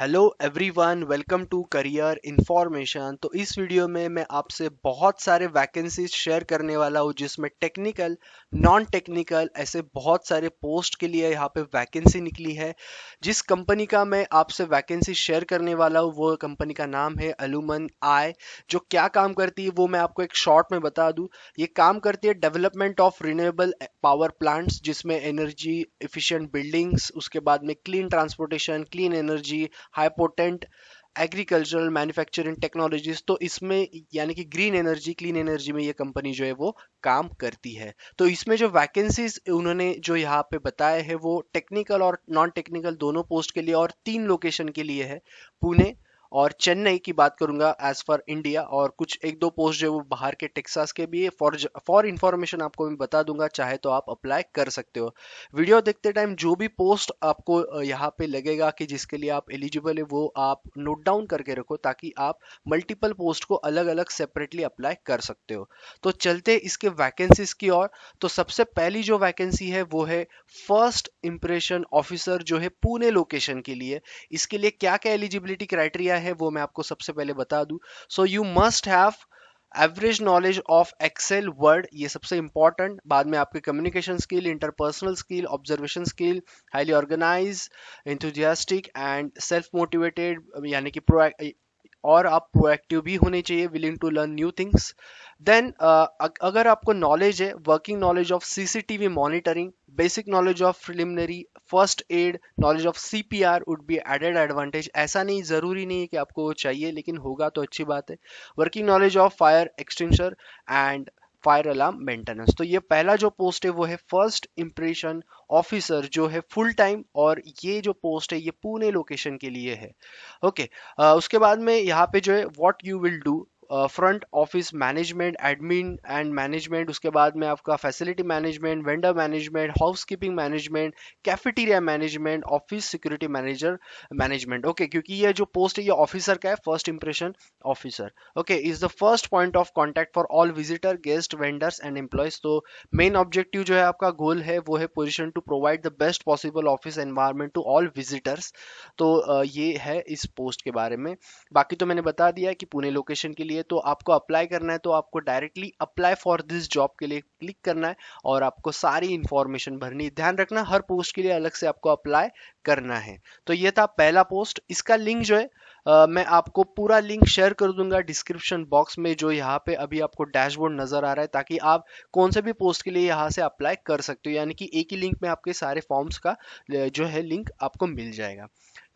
Hello everyone, welcome to career information. तो इस video में मैं आपसे बहुत सारे वैकेंसीज शेयर करने वाला हूँ, जिसमें टेक्निकल, नॉन टेक्निकल ऐसे बहुत सारे पोस्ट के लिए यहाँ पे वैकेंसी निकली है। जिस कंपनी का मैं आपसे वैकेंसी शेयर करने वाला हूँ वो कंपनी का नाम है अलुमन आई। जो क्या काम करती है वो मैं आपको एक शॉर्ट में बता दूँ। ये काम करती है development of renewable power plants, जिसमें एनर्जी एफिशिएंट बिल्डिंग्स, उसके बाद में clean transportation, clean energy, high potent agricultural manufacturing technologies. तो इसमें यानी कि ग्रीन एनर्जी, क्लीन एनर्जी में ये कंपनी जो है वो काम करती है। तो इसमें जो वैकेंसीज उन्होंने जो यहाँ पे बताए हैं वो टेक्निकल और नॉन टेक्निकल दोनों पोस्ट के लिए और 3 लोकेशन के लिए है। पुणे और चेन्नई की बात करूंगा एज फॉर इंडिया, और कुछ एक दो पोस्ट जो है वो बाहर के टेक्सास के भी है। फॉर इंफॉर्मेशन आपको मैं बता दूंगा, चाहे तो आप अप्लाई कर सकते हो। वीडियो देखते टाइम जो भी पोस्ट आपको यहाँ पे लगेगा कि जिसके लिए आप एलिजिबल है वो आप नोट डाउन करके रखो, ताकि आप मल्टीपल पोस्ट को अलग अलग सेपरेटली अप्लाई कर सकते हो। तो चलते इसके वैकेंसीज की ओर। तो सबसे पहली जो वैकेंसी है वो है फर्स्ट इंप्रेशन ऑफिसर, जो है पुणे लोकेशन के लिए। इसके लिए क्या क्या एलिजिबिलिटी क्राइटेरिया है वो मैं आपको सबसे पहले बता दूं। So you must have average knowledge of Excel Word, ये सबसे इंपॉर्टेंट। बाद में आपके communication skill, interpersonal skill, observation skill, highly organize, enthusiastic and self motivated, यानी कि और आप प्रोएक्टिव भी होने चाहिए, willing to learn new things. Then अगर आपको नॉलेज है, working knowledge of CCTV monitoring, basic knowledge of preliminary first aid, knowledge of CPR would be added advantage. ऐसा नहीं, जरूरी नहीं है कि आपको वो चाहिए, लेकिन होगा तो अच्छी बात है। Working knowledge of fire extinguisher and fire alarm maintenance. तो ये पहला जो पोस्ट है वो है फर्स्ट इंप्रेशन ऑफिसर, जो है फुल टाइम, और ये जो पोस्ट है ये पुणे लोकेशन के लिए है। ओके। उसके बाद में यहाँ पे जो है what you will do, front office management, admin and management, उसके बाद में आपका facility management, vendor management, housekeeping management, cafeteria management, office security manager management. Okay, क्योंकि ये जो पोस्ट है ये ऑफिसर का है, first impression officer. Okay, is the first point of contact for all visitor, guest, vendors and employees. तो main objective जो है आपका गोल है वो है position to provide the best possible office environment to all visitors. तो ये है इस पोस्ट के बारे में। बाकी तो मैंने बता दिया है कि पुणे लोकेशन के लिए। तो आपको अप्लाई करना है तो आपको directly apply for this job के लिए क्लिक करना है, और आपको सारी इंफॉर्मेशन भरनी है। ध्यान रखना, हर पोस्ट के लिए अलग से आपको अप्लाई करना है। तो ये था पहला पोस्ट। इसका लिंक जो है मैं आपको पूरा लिंक शेयर कर दूंगा डिस्क्रिप्शन बॉक्स में, जो यहाँ पे अभी आपको डैशबोर्ड नजर आ रहा है, ताकि आप कौन से भी पोस्ट के लिए यहाँ से अप्लाई कर सकते हो। यानी कि एक ही लिंक में आपके सारे फॉर्म्स का जो है लिंक आपको मिल जाएगा।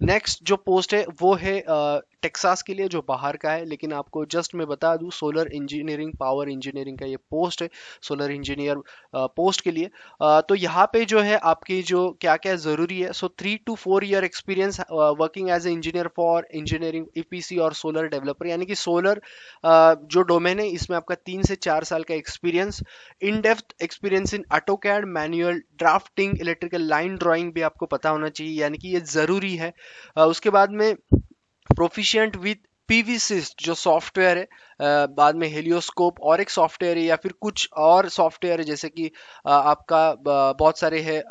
नेक्स्ट जो पोस्ट है वो है टेक्सास के लिए, जो बाहर का है। लेकिन आपको जस्ट मैं बता दूं, सोलर इंजीनियरिंग, पावर इंजीनियरिंग का ये पोस्ट है, सोलर इंजीनियर पोस्ट के लिए। तो यहाँ पे जो है आपकी जो क्या क्या ज़रूरी है, so 3 to 4 year experience working as a engineer for engineering EPC और सोलर डेवलपर, यानी कि सोलर जो डोमेन है इसमें आपका 3 से 4 साल का experience. In depth experience in AutoCAD, manual drafting, electrical line drawing भी आपको पता होना चाहिए, यानी कि ये ज़रूरी है। उसके बाद में प्रोफिशिएंट विद पीवीसिस्ट जो सॉफ्टवेयर है, बाद में हेलियोस्कोप और एक सॉफ्टवेयर है, या फिर कुछ और सॉफ्टवेयर है, जैसे कि आपका बहुत सारे है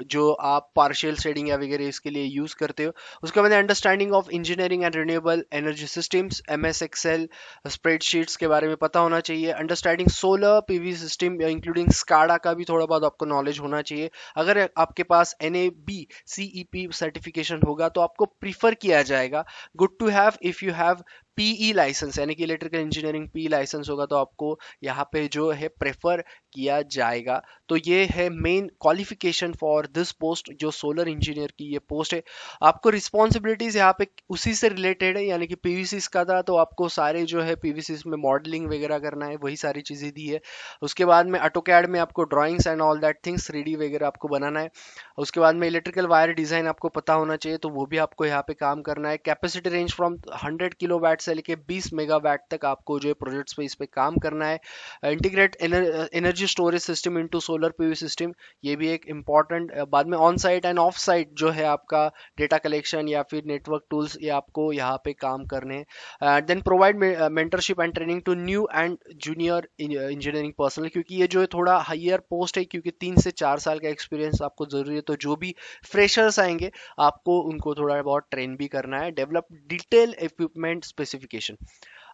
जो आप पार्शियल शेडिंग या वगैरह इसके लिए यूज करते हो। उसके बाद understanding of engineering and renewable energy systems, MS Excel, spreadsheets के बारे में पता होना चाहिए। Understanding solar PV system including SCADA का भी थोड़ा बहुत आपको नॉलेज होना चाहिए। अगर आपके पास NAB CEP सर्टिफिकेशन होगा तो आपको प्रीफर किया जाएगा। Good to have if you have PE license, यानी कि इलेक्ट्रिकल इंजीनियरिंग PE लाइसेंस होगा तो आपको यहाँ पे जो है प्रेफर किया जाएगा। तो ये है main qualification for this post, जो सोलर इंजीनियर की ये पोस्ट है। आपको रिस्पॉन्सिबिलिटीज यहाँ पे उसी से रिलेटेड है, यानी कि पीवीसीस का था तो आपको सारे जो है पीवीसीस में मॉडलिंग वगैरह करना है, वही सारी चीजें दी है। उसके बाद में ऑटोकैड में आपको drawings and all that things 3D वगैरह आपको बनाना है। उसके बाद में इलेक्ट्रिकल वायर डिजाइन आपको पता होना चाहिए, तो वो भी आपको यहाँ पे काम करना है। कैपेसिटी रेंज फ्रॉम 100 किलोवाट से से लेके 20 मेगावाट तक आपको जो है प्रोजेक्ट्स पे इस पे काम करना है। Integrate energy storage system into solar PV system, ये भी एक इम्पॉर्टेंट। बाद में on site end of site जो है आपका डेटा कलेक्शन या फिर नेटवर्क टूल्स, ये आपको यहाँ पे काम करने हैं। Then provide mentorship and training to new and junior engineering personal, क्योंकि ये जो है थोड़ा हायर पोस्ट है, क्योंकि 3 से 4 साल का एक्सपीरियंस आपको जरूरी है। तो जो भी फ्रेशर्स आएंगे आपको उनको थोड़ा बहुत ट्रेन भी करना है। Develop detail equipment specification.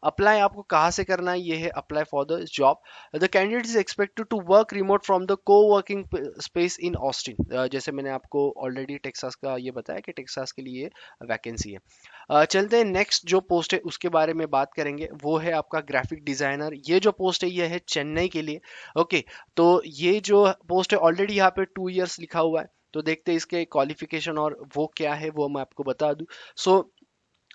Apply आपको कहाँ से करना है, ये है apply for the job. The candidate is expected to work remote from the co working space in Austin. जैसे मैंने आपको ऑलरेडी टेक्सास का ये बताया कि टेक्सास के लिए वैकेंसी है। चलते हैं नेक्स्ट जो पोस्ट है उसके बारे में बात करेंगे, वो है आपका ग्राफिक डिजाइनर। ये जो पोस्ट है ये है चेन्नई के लिए। ओके, तो ये जो पोस्ट है ऑलरेडी यहाँ पे 2 इयर्स लिखा हुआ है, तो देखते हैं इसके क्वालिफिकेशन और वो क्या है, वो मैं आपको बता दूं। सो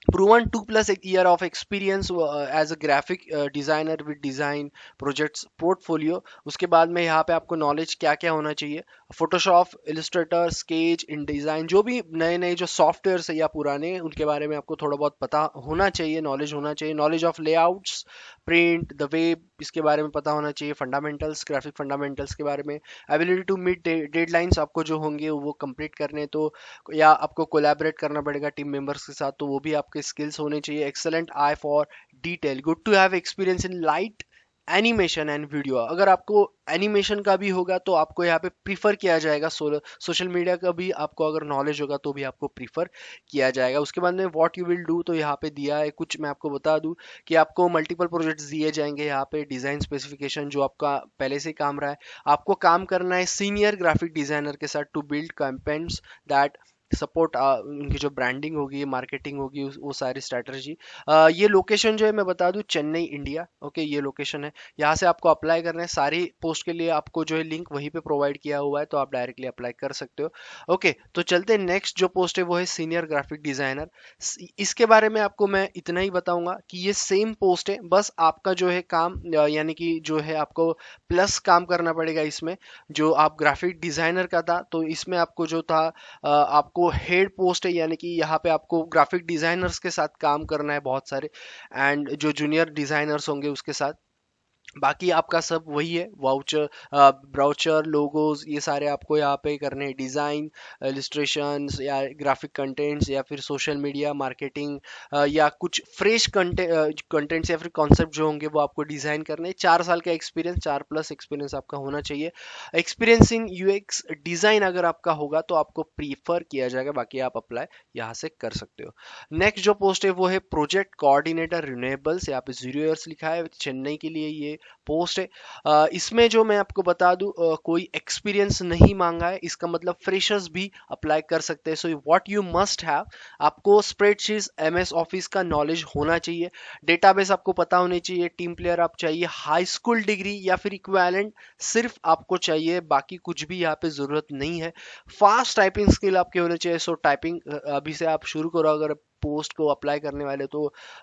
proven 2+ year of experience as a graphic designer with design projects portfolio। उसके बाद में यहाँ पे आपको नॉलेज क्या क्या होना चाहिए, फोटोशॉप, इलस्ट्रेटर, स्केच, इन डिज़ाइन, जो भी नए नए जो सॉफ्टवेयर है या पुराने, उनके बारे में आपको थोड़ा बहुत पता होना चाहिए, नॉलेज होना चाहिए। Knowledge of layouts, print, the web, इसके बारे में पता होना चाहिए। फंडामेंटल्स, ग्राफिक फंडामेंटल्स के बारे में। एबिलिटी टू मीट डेडलाइंस आपको जो होंगे वो कंप्लीट करने, तो या आपको कोलैबोरेट करना पड़ेगा टीम मेंबर्स के साथ, तो वो भी आपके स्किल्स होने चाहिए। Excellent eye for detail, good to have experience in light animation and video. अगर आपको एनिमेशन का भी होगा तो आपको यहाँ पे प्रीफर किया जाएगा। सोशल मीडिया का भी आपको अगर नॉलेज होगा तो भी आपको प्रीफर किया जाएगा। उसके बाद में व्हाट यू विल डू, तो यहाँ पे दिया है कुछ, मैं आपको बता दूं कि आपको मल्टीपल प्रोजेक्ट्स दिए जाएंगे। यहाँ पे डिजाइन स्पेसिफिकेशन जो आपका पहले से काम रहा है, आपको काम करना है सीनियर ग्राफिक डिजाइनर के साथ to build campaigns that support उनकी जो ब्रांडिंग होगी, मार्केटिंग होगी, वो सारी स्ट्रैटेजी। ये लोकेशन जो है मैं बता दूं, चेन्नई इंडिया। ओके, ये लोकेशन है, यहाँ से आपको अप्लाई करना है। सारी पोस्ट के लिए आपको जो है लिंक वहीं पे प्रोवाइड किया हुआ है, तो आप डायरेक्टली अप्लाई कर सकते हो। ओके, तो चलते हैं नेक्स्ट जो पोस्ट है वो है सीनियर ग्राफिक डिजाइनर। इसके बारे में आपको मैं इतना ही बताऊंगा कि ये सेम पोस्ट है, बस आपका जो है काम यानी कि जो है आपको प्लस काम करना पड़ेगा इसमें। जो आप ग्राफिक डिजाइनर का था, तो इसमें आपको जो था आपको हेड पोस्ट है, यानी कि यहाँ पे आपको ग्राफिक डिजाइनर्स के साथ काम करना है बहुत सारे, एंड जो जूनियर डिजाइनर्स होंगे उसके साथ। बाकी आपका सब वही है, वाउचर, ब्राउचर, लोगोज, ये सारे आपको यहाँ पे करने हैं। डिज़ाइन, इलस्ट्रेशंस या ग्राफिक कंटेंट्स या फिर सोशल मीडिया मार्केटिंग, या कुछ फ्रेश कंटेंट्स या फिर कॉन्सेप्ट जो होंगे वो आपको डिज़ाइन करने हैं। 4 साल का एक्सपीरियंस, 4+ एक्सपीरियंस आपका होना चाहिए। एक्सपीरियंस इन यूएक्स डिज़ाइन अगर आपका होगा तो आपको प्रीफर किया जाएगा, बाकी आप अप्लाई यहाँ से कर सकते हो। नेक्स्ट जो पोस्ट है वो है प्रोजेक्ट कोऑर्डिनेटर रिन्यूएबल्स, यहाँ पे 0 इयर्स लिखा है, चेन्नई के लिए ये पोस्ट है। इसमें जो मैं आपको बता दूं, कोई एक्सपीरियंस नहीं मांगा है, इसका मतलब फ्रेशर्स भी अप्लाई कर सकते हैं। So what you must have, आपको स्प्रेडशीट्स, एमएस ऑफिस का नॉलेज होना चाहिए, डेटाबेस आपको पता होनी चाहिए, टीम प्लेयर आप चाहिए, हाई स्कूल डिग्री या फिर इक्विवेलेंट सिर्फ आपको चाहिए, बाकी कुछ भी यहाँ पे जरूरत नहीं है। फास्ट टाइपिंग स्किल आपके होने चाहिए। सो टाइपिंग अभी से आप शुरू करो, अगर पोस्ट को अप्लाई करने वाले तो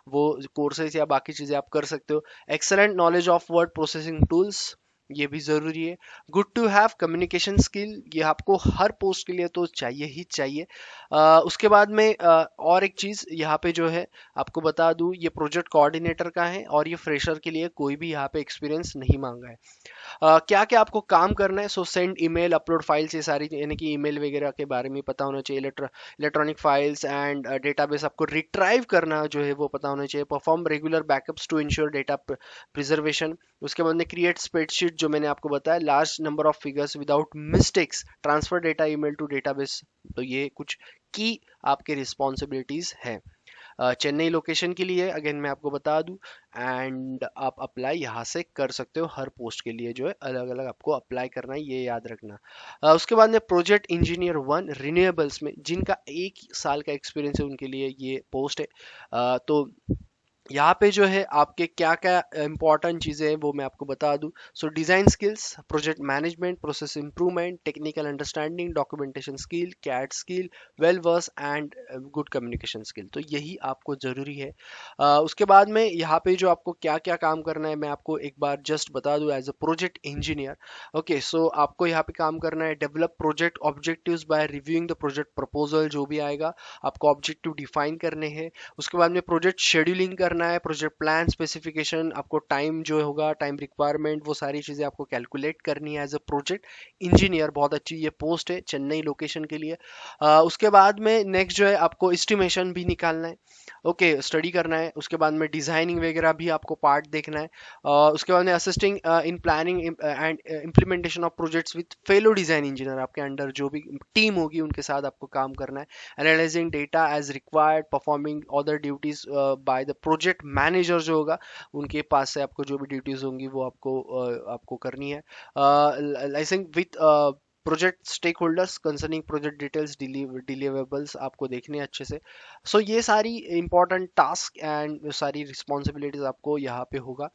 वो कोर्सेज या बाकी चीज़ें आप कर सकते हो। Excellent knowledge of word processing tools, ये भी ज़रूरी है। Good to have communication skill, ये आपको हर पोस्ट के लिए तो चाहिए ही चाहिए। उसके बाद में और एक चीज़ यहाँ पे जो है आपको बता दूँ, ये प्रोजेक्ट कोऑर्डिनेटर का है और ये फ्रेशर के लिए कोई भी यहाँ पे एक्सपीरियंस नहीं मांगा है। क्या क्या आपको काम करना है, सो सेंड ईमेल, अपलोड फाइल्स, ये सारी यानी कि ईमेल वगैरह के बारे में पता होना चाहिए। इलेक्ट्रॉनिक फाइल्स एंड डेटाबेस आपको रिट्राइव करना जो है वो पता होना चाहिए। Perform regular backups to ensure data preservation. उसके बाद में क्रिएट स्प्रेडशीट, जो मैंने आपको बताया, large number of figures without mistakes, transfer data email to database. तो ये कुछ की आपके रिस्पॉन्सिबिलिटीज हैं। चेन्नई लोकेशन के लिए अगेन मैं आपको बता दूं, एंड आप अप्लाई यहाँ से कर सकते हो। हर पोस्ट के लिए जो है अलग अलग आपको अप्लाई करना है, ये याद रखना। उसके बाद में प्रोजेक्ट इंजीनियर 1 रिन्यूएबल्स में, जिनका 1 साल का एक्सपीरियंस है उनके लिए ये पोस्ट है। तो यहाँ पे जो है आपके क्या क्या इंपॉर्टेंट चीज़ें हैं वो मैं आपको बता दूं। So design skills, project management, process improvement, technical understanding, documentation skill, CAD skill, well versed and good communication skill, तो यही आपको ज़रूरी है। उसके बाद में यहाँ पे जो आपको क्या क्या काम करना है मैं आपको एक बार जस्ट बता दूं। As a project engineer, okay, so आपको यहाँ पे काम करना है, develop project objectives by reviewing the project proposal, जो भी आएगा आपको ऑब्जेक्टिव डिफाइन करने हैं। उसके बाद में प्रोजेक्ट शेड्यूलिंग करना करना है, प्रोजेक्ट प्लान, स्पेसिफिकेशन, आपको टाइम जो होगा, टाइम रिक्वायरमेंट, वो सारी चीज़ें आपको कैलकुलेट करनी है एज अ प्रोजेक्ट इंजीनियर। बहुत अच्छी ये पोस्ट है चेन्नई लोकेशन के लिए। उसके बाद में नेक्स्ट जो है आपको एस्टिमेशन भी निकालना है, ओके, स्टडी करना है। उसके बाद में डिज़ाइनिंग वगैरह भी आपको पार्ट देखना है। उसके बाद में assisting in planning and implementation of projects with fellow design engineer, आपके अंडर जो भी टीम होगी उनके साथ आपको काम करना है। Analysing data as required, performing other duties by the project manager जो होगा, उनके पास से आपको जो भी ड्यूटीज होंगी वो आपको करनी है। Liaise with project stakeholders concerning project details, deliverables आपको देखने हैं अच्छे से। सो ये सारी इंपॉर्टेंट टास्क एंड सारी रिस्पॉन्सिबिलिटीज आपको यहाँ पे होगा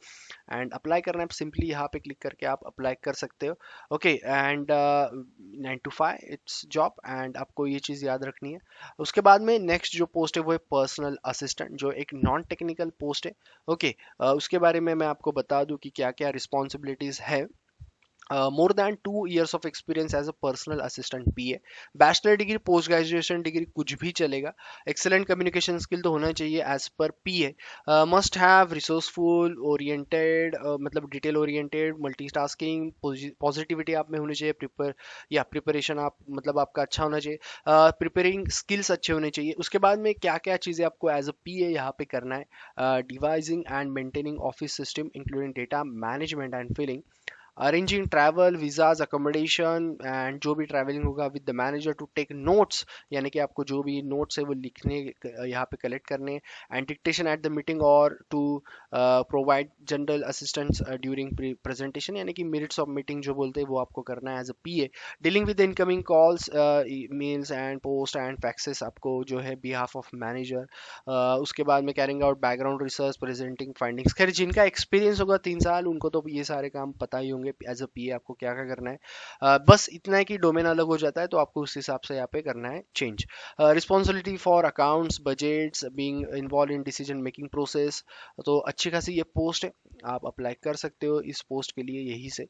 एंड अप्लाई करना है। सिंपली यहाँ पे क्लिक करके आप अप्लाई कर सकते हो, okay. And 9 to 5 it's job, and आपको ये चीज़ याद रखनी है। उसके बाद में नेक्स्ट जो पोस्ट है वो है पर्सनल असिस्टेंट, जो एक नॉन टेक्निकल पोस्ट है, ओके। उसके बारे में मैं आपको बता दूं कि क्या क्या रिस्पॉन्सिबिलिटीज़ है। More than 2 years of experience as a personal assistant PA, bachelor degree, post graduation degree, कुछ भी चलेगा। एक्सेलेंट कम्युनिकेशन स्किल तो होना चाहिए as per PA। Must have resourceful oriented, मतलब डिटेल ओरिएंटेड, मल्टीटास्किंग, पॉजिटिविटी आप में होनी चाहिए, प्रिपरेशन आप मतलब आपका अच्छा होना चाहिए, प्रिपेयरिंग स्किल्स अच्छे होने चाहिए। उसके बाद में क्या क्या चीज़ें आपको एज अ PA यहाँ पे करना है, devising and maintaining office system including data management and filling, arranging travel, visas, accommodation and जो भी ट्रैवलिंग होगा with the manager to take notes, यानी कि आपको जो भी नोट्स है वो लिखने यहाँ पे कलेक्ट करने, and dictation at the meeting और to provide general assistance during presentation, यानी कि मिनट्स ऑफ मीटिंग जो बोलते हैं वो आपको करना है as a PA। Dealing with incoming calls, mails and post and faxes आपको जो है बिहाफ ऑफ मैनेजर। उसके बाद में carrying out background research, presenting findings. खैर जिनका एक्सपीरियंस होगा 3 साल उनको तो ये सारे काम पता ही होंगे एज अ PA आपको क्या क्या करना है। बस इतना है कि डोमेन अलग हो जाता है तो आपको उस हिसाब से यहाँ पे करना है change. Responsibility for accounts, budgets, being involve in decision making process. तो अच्छी खासी ये पोस्ट है, आप अप्लाई कर सकते हो इस पोस्ट के लिए यही से।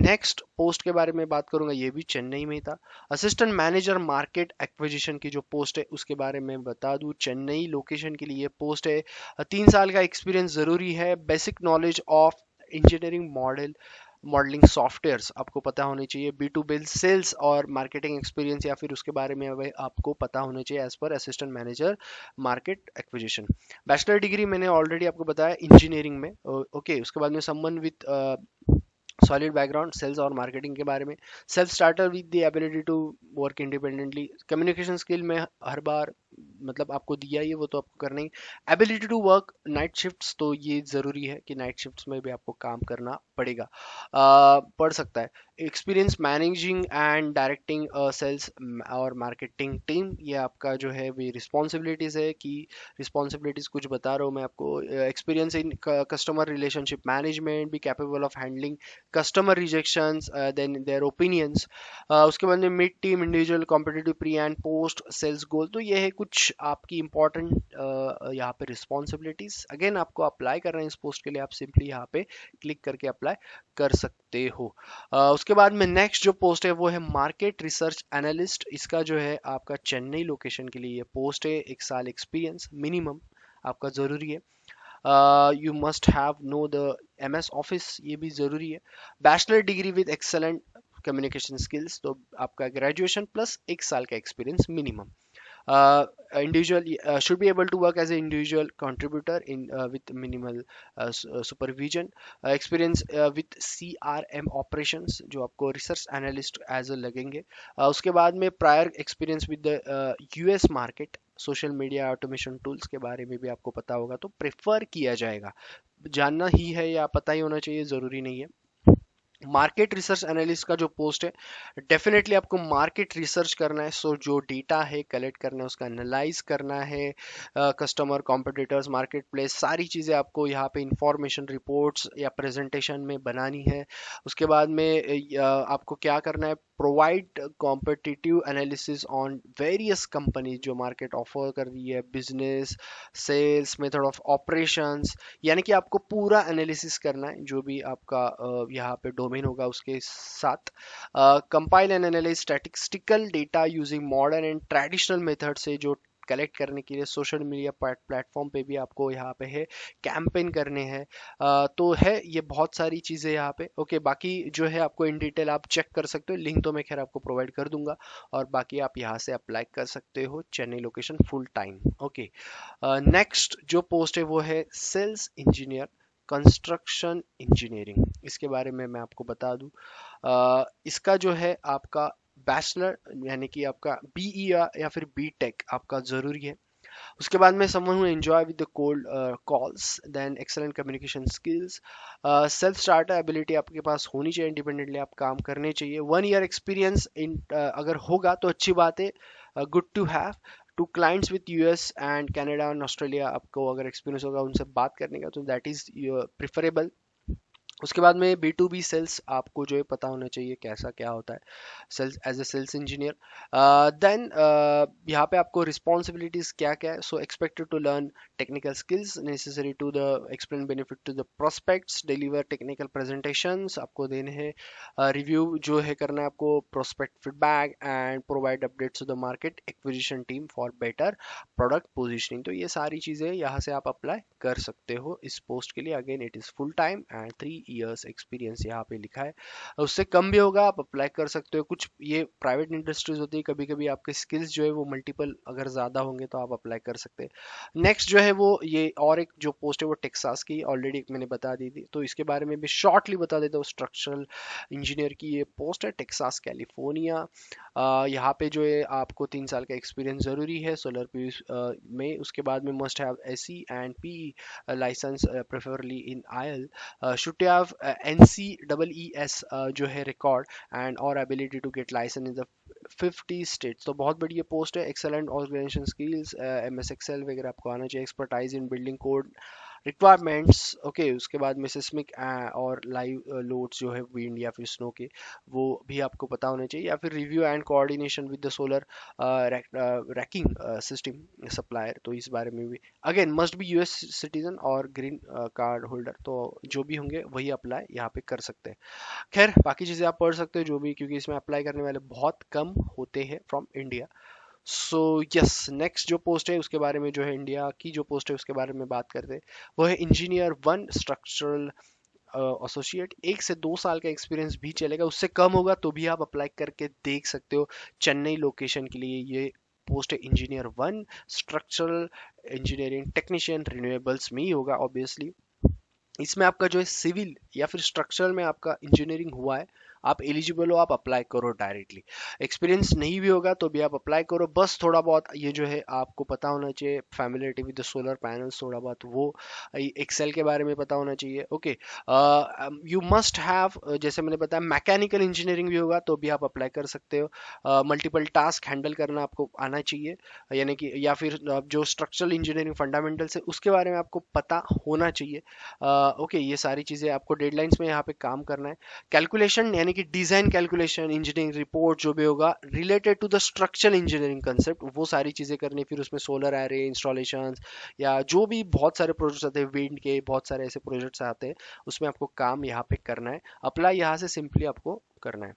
नेक्स्ट पोस्ट के बारे में बात करूंगा, ये भी चेन्नई में ही था। असिस्टेंट मैनेजर मार्केट एक्विजिशन की जो पोस्ट है उसके बारे में बता दूं, चेन्नई लोकेशन के लिए पोस्ट है। 3 साल का एक्सपीरियंस ज़रूरी है। Basic knowledge of engineering modelling softwares आपको पता होने चाहिए। B2B सेल्स और मार्केटिंग एक्सपीरियंस या फिर उसके बारे में वह आपको पता होने चाहिए as per assistant manager market acquisition. Bachelor degree मैंने ऑलरेडी आपको बताया इंजीनियरिंग में, ओके। उसके बाद में someone with solid background sales और मार्केटिंग के बारे में। Self starter with the ability to work independently. Communication skill में हर बार मतलब आपको दिया ही है वो तो आपको करना ही। Ability to work night shifts, तो ये ज़रूरी है कि नाइट शिफ्ट्स में भी आपको काम करना पड़ेगा, पड़ सकता है। Experience managing and directing sales और मार्केटिंग टीम, ये आपका जो है वो रिस्पॉन्सिबिलिटीज़ है कि रिस्पॉन्सिबिलिटीज़ कुछ बता रहा हूँ मैं आपको। Experience in customer relationship management, be capable of handling customer rejections then their opinions. उसके बाद में meet team individual competitive pre and post sales goal. तो ये है कुछ आपकी इंपॉर्टेंट यहाँ पे रिस्पॉन्सिबिलिटीज। अगेन आपको अप्लाई कर रहे हैं इस पोस्ट के लिए, आप सिंपली यहाँ पे क्लिक करके अप्लाई कर सकते हो। उसके बाद में नेक्स्ट जो पोस्ट है वो है मार्केट रिसर्च एनालिस्ट। इसका जो है आपका चेन्नई लोकेशन के लिए ये पोस्ट है। 1 साल एक्सपीरियंस मिनिमम आपका ज़रूरी है। You must have know the MS office, ये भी ज़रूरी है। Bachelor degree with excellent communication skills, तो आपका ग्रेजुएशन प्लस 1 साल का experience minimum. Individual should be able to work as an individual contributor in with minimal supervision. Experience with CRM operations, जो आपको रिसर्च एनालिस्ट एज अ लगेंगे। उसके बाद में prior experience with the US market, social media automation tools के बारे में भी आपको पता होगा तो प्रेफर किया जाएगा। जानना ही है या पता ही होना चाहिए, ज़रूरी नहीं है। मार्केट रिसर्च एनालिस्ट का जो पोस्ट है, डेफिनेटली आपको मार्केट रिसर्च करना है। सो जो डेटा है कलेक्ट करना है उसका एनालाइज करना है, कस्टमर, कॉम्पिटिटर्स, मार्केट प्लेस, सारी चीज़ें आपको यहाँ पे इंफॉर्मेशन रिपोर्ट्स या प्रेजेंटेशन में बनानी है। उसके बाद में आपको क्या करना है, provide competitive analysis on various company जो मार्केट ऑफर कर रही है, business, sales, method of operations, यानी कि आपको पूरा एनालिसिस करना है जो भी आपका यहाँ पे डोमेन होगा उसके साथ। Compile and analyse statistical data using modern and traditional method से, जो कलेक्ट करने के लिए सोशल मीडिया प्लेटफॉर्म पे भी आपको यहाँ पे है कैंपेन करने हैं। तो है ये बहुत सारी चीज़ें यहाँ पे। ओके, बाकी जो है आपको इन डिटेल आप चेक कर सकते हो, लिंक तो मैं खैर आपको प्रोवाइड कर दूंगा। और बाकी आप यहाँ से अप्लाई कर सकते हो, Chennai location full time. Okay, next जो पोस्ट है वो है सेल्स इंजीनियर कंस्ट्रक्शन इंजीनियरिंग। इसके बारे में मैं आपको बता दूं, इसका जो है आपका बैचलर यानी कि आपका बीई या फिर बीटेक आपका ज़रूरी है। उसके बाद में someone who enjoy with the cold calls, then excellent communication skills, self starter ability आपके पास होनी चाहिए, इंडिपेंडेंटली आप काम करने चाहिए। 1 ईयर एक्सपीरियंस इन अगर होगा तो अच्छी बात है, good to have. To clients with US and Canada and Australia, आपको अगर एक्सपीरियंस होगा उनसे बात करने का तो दैट इज़ प्रिफरेबल। उसके बाद में बी टू बी सेल्स आपको जो है पता होना चाहिए कैसा क्या होता है sales as a sales engineer. Then यहाँ पे आपको रिस्पॉन्सिबिलिटीज क्या क्या है, so expected to learn technical skills necessary to the explain benefit to the prospects, deliver technical presentations आपको देने हैं, रिव्यू जो है करना है आपको prospect feedback and provide updates to the market acquisition team for better product positioning. तो ये सारी चीज़ें यहाँ से आप अप्लाई कर सकते हो इस पोस्ट के लिए। Again it is full time and 3 years experience यहाँ पे लिखा है। उससे कम भी होगा, आप अप्लाई कर सकते हो। कुछ ये प्राइवेट इंडस्ट्रीज होती है, कभी कभी आपके स्किल्स जो है वो मल्टीपल अगर ज़्यादा होंगे तो आप अप्लाई कर सकते हैं। नेक्स्ट जो है वो ये और एक जो पोस्ट है वो टेक्सास की ऑलरेडी मैंने बता दी थी, तो इसके बारे में भी शॉर्टली बता देता हूँ। स्ट्रक्चरल इंजीनियर की ये पोस्ट है, टेक्सास कैलिफोर्निया। यहाँ पे जो है आपको 3 साल का एक्सपीरियंस ज़रूरी है सोलर पी में। उसके बाद में must have SC and P license preferably in oil, should have NCEES जो है रिकॉर्ड एंड और ability to get license in the 50 states. तो बहुत बढ़िया पोस्ट है। Excellent organization skills, MS Excel वगैरह आपको आना चाहिए। Expertise in building code requirements. Okay, उसके बाद में सिस्मिक और लाइव लोड्स जो है विंड या फिर स्नो के, वो भी आपको पता होने चाहिए। या फिर review and coordination with the solar ranking system supplier, तो इस बारे में भी again must be US citizen और ग्रीन कार्ड होल्डर, तो जो भी होंगे वही अप्लाई यहाँ पे कर सकते हैं। खैर बाकी चीज़ें आप पढ़ सकते हो जो भी, क्योंकि इसमें अप्लाई करने वाले बहुत कम होते हैं from India. So yes, next जो पोस्ट है उसके बारे में जो है इंडिया की जो पोस्ट है उसके बारे में बात करते हैं। वो है इंजीनियर 1 स्ट्रक्चरल एसोसिएट। 1 से 2 साल का एक्सपीरियंस भी चलेगा, उससे कम होगा तो भी आप अप्लाई करके देख सकते हो। चेन्नई लोकेशन के लिए ये पोस्ट है engineer 1 structural engineering technician, renewables में ही होगा ऑब्वियसली। इसमें आपका जो है सिविल या फिर स्ट्रक्चरल में आपका इंजीनियरिंग हुआ है, आप एलिजिबल हो, आप अप्लाई करो डायरेक्टली। एक्सपीरियंस नहीं भी होगा तो भी आप अप्लाई करो। बस थोड़ा बहुत ये जो है आपको पता होना चाहिए, familiarity with the solar panels, थोड़ा बहुत वो एक्सेल के बारे में पता होना चाहिए। ओके, यू मस्ट हैव, जैसे मैंने बताया मैकेनिकल इंजीनियरिंग भी होगा तो भी आप अप्लाई कर सकते हो। मल्टीपल टास्क हैंडल करना आपको आना चाहिए, यानी कि या फिर जो स्ट्रक्चरल इंजीनियरिंग फंडामेंटल्स है उसके बारे में आपको पता होना चाहिए। ओके, ये सारी चीज़ें आपको डेडलाइंस में यहाँ पे काम करना है। कैलकुलेशन यानी कि डिज़ाइन कैलकुलेशन, इंजीनियरिंग रिपोर्ट जो भी होगा related to the structural engineering concept, वो सारी चीज़ें करनी। फिर उसमें सोलर एरे इंस्टॉलेशन या जो भी बहुत सारे प्रोजेक्ट्स आते हैं, विंड के बहुत सारे ऐसे प्रोजेक्ट्स आते हैं, उसमें आपको काम यहाँ पे करना है। अप्लाई यहाँ से सिंपली आपको करना है।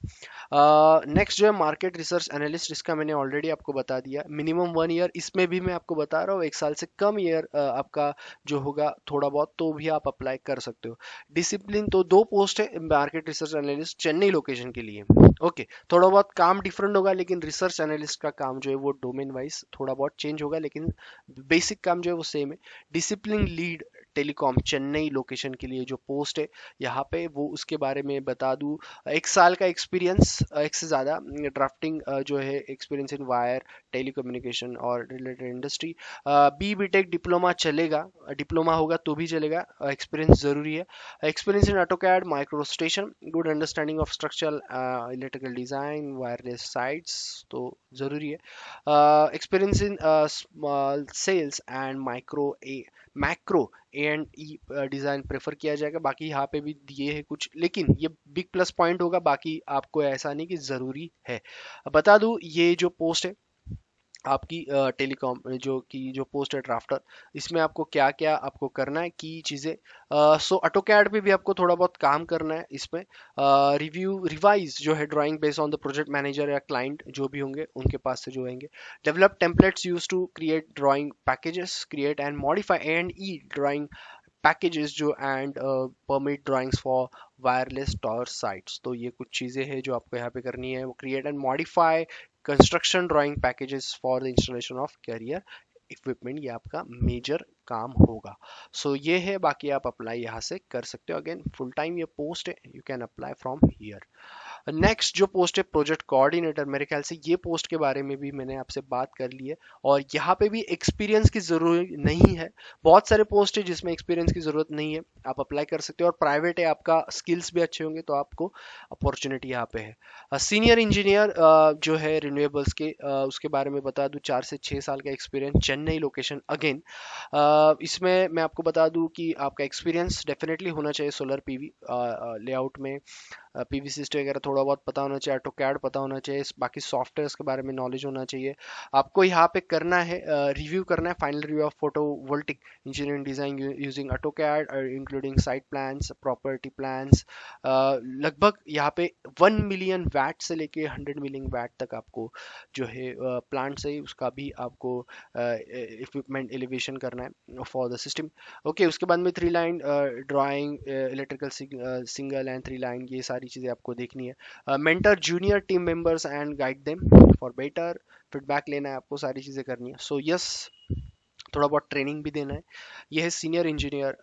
नेक्स्ट जो है मार्केट रिसर्च एनालिस्ट, इसका मैंने ऑलरेडी आपको बता दिया। मिनिमम 1 ईयर, इसमें भी मैं आपको बता रहा हूँ 1 साल से कम ईयर आपका जो होगा थोड़ा बहुत तो भी आप अप्लाई कर सकते हो। डिसिप्लिन तो 2 पोस्ट है market research analyst Chennai location के लिए। ओके, थोड़ा बहुत काम डिफरेंट होगा, लेकिन रिसर्च एनालिस्ट का काम जो है वो डोमेन वाइज थोड़ा बहुत चेंज होगा, लेकिन बेसिक काम जो है वो सेम है। Discipline lead telecom Chennai location के लिए जो पोस्ट है यहाँ पे, वो उसके बारे में बता दूँ। 1 साल का एक्सपीरियंस, एक से ज़्यादा ड्राफ्टिंग जो है एक्सपीरियंस इन वायर टेलीकम्युनिकेशन और रिलेटेड इंडस्ट्री। बीटेक डिप्लोमा चलेगा, डिप्लोमा होगा तो भी चलेगा, एक्सपीरियंस ज़रूरी है। Experience in AutoCAD micro station, good understanding of structural electrical design wireless sites, तो ज़रूरी है। Experience in small cells and macro and E design prefer किया जाएगा। बाकी यहाँ पे भी दिए है कुछ, लेकिन ये बिग प्लस पॉइंट होगा, बाकी आपको ऐसा नहीं कि ज़रूरी है। बता दूँ ये जो पोस्ट है आपकी टेलीकॉम जो कि जो पोस्ट है ड्राफ्टर, इसमें आपको क्या क्या आपको करना है की चीज़ें। सो ऑटोकैड पे भी आपको थोड़ा बहुत काम करना है इसमें। रिव्यू रिवाइज जो है drawing based on the project manager या क्लाइंट जो भी होंगे उनके पास से जो होंगे। Develop templates use to create drawing packages, create and modify and e drawing packages जो and permit drawings for wireless tower sites. तो ये कुछ चीज़ें हैं जो आपको यहाँ पे करनी है। वो create and modify construction drawing packages for the installation of carrier equipment, ये आपका मेजर काम होगा। सो ये है, बाकी आप अप्लाई यहाँ से कर सकते हो। अगेन फुल टाइम ये पोस्ट है, you can apply from here. Next जो पोस्ट है प्रोजेक्ट कोऑर्डिनेटर, मेरे ख्याल से ये पोस्ट के बारे में भी मैंने आपसे बात कर ली है। और यहाँ पे भी एक्सपीरियंस की ज़रूरत नहीं है। बहुत सारे पोस्ट है जिसमें एक्सपीरियंस की ज़रूरत नहीं है, आप अप्लाई कर सकते हो। और प्राइवेट है, आपका स्किल्स भी अच्छे होंगे तो आपको अपॉर्चुनिटी यहाँ पे है। सीनियर इंजीनियर जो है रिन्यूएबल्स के, उसके बारे में बता दूँ, 4 से 6 साल का एक्सपीरियंस, चेन्नई लोकेशन। अगेन इसमें मैं आपको बता दूं कि आपका एक्सपीरियंस डेफिनेटली होना चाहिए सोलर पीवी लेआउट में। पीवी सिस्टम वगैरह थोड़ा बहुत पता होना चाहिए, ऑटोकैड पता होना चाहिए, बाकी सॉफ्टवेयर्स के बारे में नॉलेज होना चाहिए। आपको यहाँ पे करना है रिव्यू करना है, final review of photovoltaic engineering design using AutoCAD including site plans, property plans. लगभग यहाँ पे 1 मिलियन वैट से लेके 100 मिलियन वैट तक आपको जो है प्लांट से उसका भी आपको इक्विपमेंट एलिवेशन करना है फॉर द सिस्टम। ओके, उसके बाद में 3 line drawing, electrical single and 3 line, ये सारी चीज़ें आपको देखनी है। Mentor junior team members and guide them for better, feedback लेना है आपको, सारी चीज़ें करनी है। सो यस, थोड़ा बहुत ट्रेनिंग भी देना है। ये है सीनियर इंजीनियर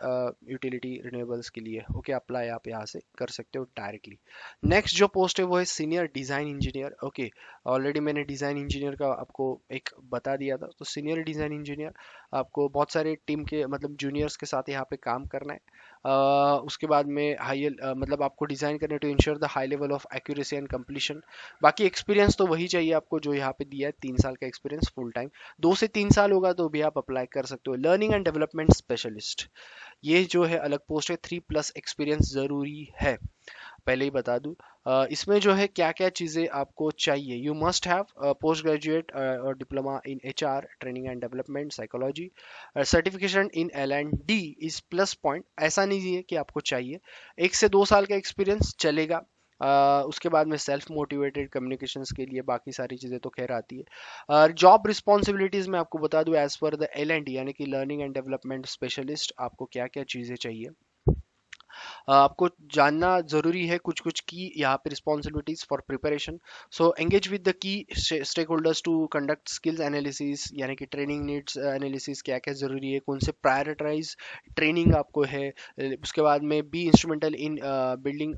यूटिलिटी रिन्यूएबल्स के लिए। ओके, अप्लाई आप यहाँ से कर सकते हो डायरेक्टली। नेक्स्ट जो पोस्ट है वो है senior design engineer. Okay, already मैंने डिज़ाइन इंजीनियर का आपको एक बता दिया था। तो सीनियर डिज़ाइन इंजीनियर आपको बहुत सारे टीम के मतलब जूनियर्स के साथ यहाँ पे काम करना है। उसके बाद में हाई मतलब आपको डिज़ाइन करने to ensure the high level of accuracy and completion. बाकी एक्सपीरियंस तो वही चाहिए आपको जो यहाँ पे दिया है, 3 साल का एक्सपीरियंस फुल टाइम। 2 से 3 साल होगा तो भी आप अप्लाई कर सकते हो। लर्निंग एंड डेवलपमेंट स्पेशलिस्ट, ये जो है अलग पोस्ट है, 3+ एक्सपीरियंस ज़रूरी है, पहले ही बता दूं। इसमें जो है क्या क्या चीज़ें आपको चाहिए, you must have post graduate or diploma in HR training and development psychology, certification in L&D is plus point, ऐसा नहीं है कि आपको चाहिए। 1 से 2 साल का एक्सपीरियंस चलेगा। उसके बाद में सेल्फ मोटिवेटेड कम्युनिकेशंस के लिए बाकी सारी चीज़ें तो खैर आती है। जॉब रिस्पॉन्सिबिलिटीज़ में आपको बता दूं, एज पर द L&D यानी कि लर्निंग एंड डेवलपमेंट स्पेशलिस्ट, आपको क्या क्या चीज़ें चाहिए आपको जानना जरूरी है, कुछ कुछ की यहाँ पे responsibilities for preparation. So engage with the key stakeholders to conduct skills analysis, यानी कि ट्रेनिंग नीड्स एनालिसिस, क्या क्या जरूरी है, कौन से प्रायोरिटाइज ट्रेनिंग आपको है। उसके बाद में be instrumental in building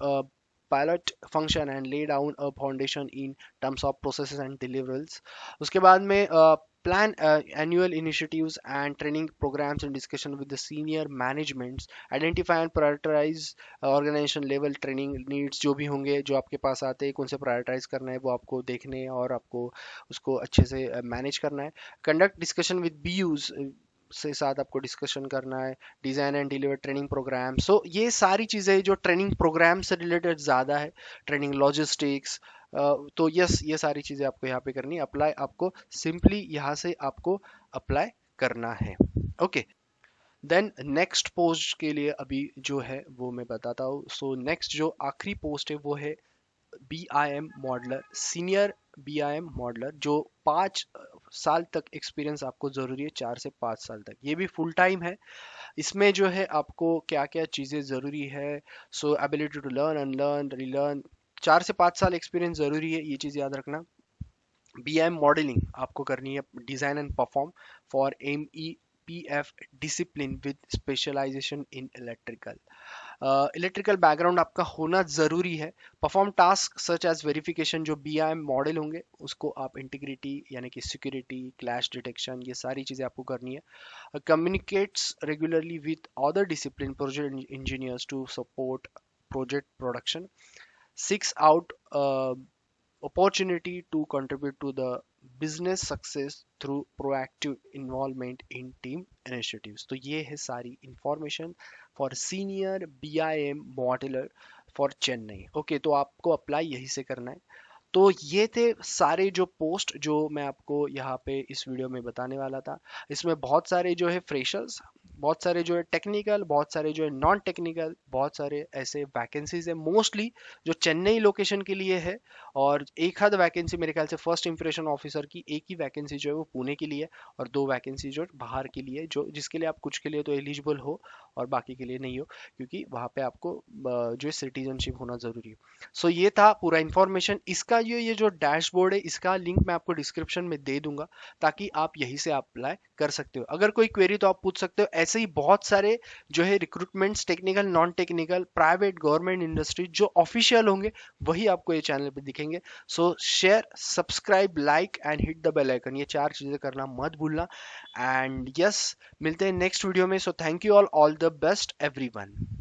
pilot function and lay down a foundation in terms of processes and deliverables. उसके बाद में plan annual initiatives and training programs in discussion with the senior managements, identify and prioritize organization level training needs जो भी होंगे जो आपके पास आते हैं, कौन से प्रायोरिटाइज करना है वो आपको देखने हैं और आपको उसको अच्छे से मैनेज करना है। Conduct discussion with B Us से साथ आपको डिस्कशन करना है। Design and deliver training programme, so ये सारी चीज़ें जो ट्रेनिंग प्रोग्राम से रिलेटेड ज़्यादा है, ट्रेनिंग लॉजिस्टिक्स। तो यस, ये सारी चीज़ें आपको यहाँ पे करनी है। अप्लाई आपको सिंपली यहाँ से आपको अप्लाई करना है। ओके, देन नेक्स्ट पोस्ट के लिए अभी जो है वो मैं बताता हूँ। सो नेक्स्ट जो आखिरी पोस्ट है वो है BIM modeller, senior BIM modeller, जो 5 साल तक एक्सपीरियंस आपको ज़रूरी है, 4 से 5 साल तक। ये भी फुल टाइम है। इसमें जो है आपको क्या क्या चीज़ें ज़रूरी है, so ability to learn unlearn relearn, 4 से 5 साल एक्सपीरियंस ज़रूरी है, ये चीज़ याद रखना। BIM मॉडलिंग आपको करनी है, design and perform for MEPF discipline with specialisation in electrical. Electrical background आपका होना ज़रूरी है। Perform task such as verification, जो BIM मॉडल होंगे उसको आप इंटीग्रिटी यानी कि सिक्योरिटी, क्लैश डिटेक्शन, ये सारी चीज़ें आपको करनी है। Communicates regularly with other discipline project engineers to support project production. Seeks out opportunity to contribute to the business success through proactive involvement in team initiatives। तो ये है सारी information for senior BIM modeller for Chennai. Okay, तो आपको apply यहीं से करना है। तो ये थे सारे जो पोस्ट जो मैं आपको यहाँ पे इस वीडियो में बताने वाला था। इसमें बहुत सारे जो है फ्रेशर्स, बहुत सारे जो है टेक्निकल, बहुत सारे जो है नॉन टेक्निकल, बहुत सारे ऐसे वैकेंसीज है मोस्टली जो चेन्नई लोकेशन के लिए है। और एक आध वैकेंसी मेरे ख्याल से फर्स्ट इंप्रेशन ऑफिसर की एक ही वैकेंसी जो है वो पुणे के लिए है, और दो वैकेंसी जो बाहर के लिए, जो जिसके लिए आप कुछ के लिए तो एलिजिबल हो और बाकी के लिए नहीं हो, क्योंकि वहाँ पे आपको जो है सिटीजनशिप होना जरूरी है। सो ये था पूरा इन्फॉर्मेशन। इसका ये जो डैशबोर्ड है इसका लिंक मैं आपको डिस्क्रिप्शन में दे दूंगा, ताकि आप यहीं से अप्लाई कर सकते हो। अगर कोई क्वेरी तो आप पूछ सकते हो। ऐसे ही बहुत सारे जो है recruitments, technical non technical, private government industry जो ऑफिशियल होंगे वही आपको ये चैनल पे दिखेंगे। So share, subscribe, like and hit the bell icon, ये चार चीजें करना मत भूलना। एंड यस, मिलते हैं नेक्स्ट वीडियो में। So thank you all the best everyone.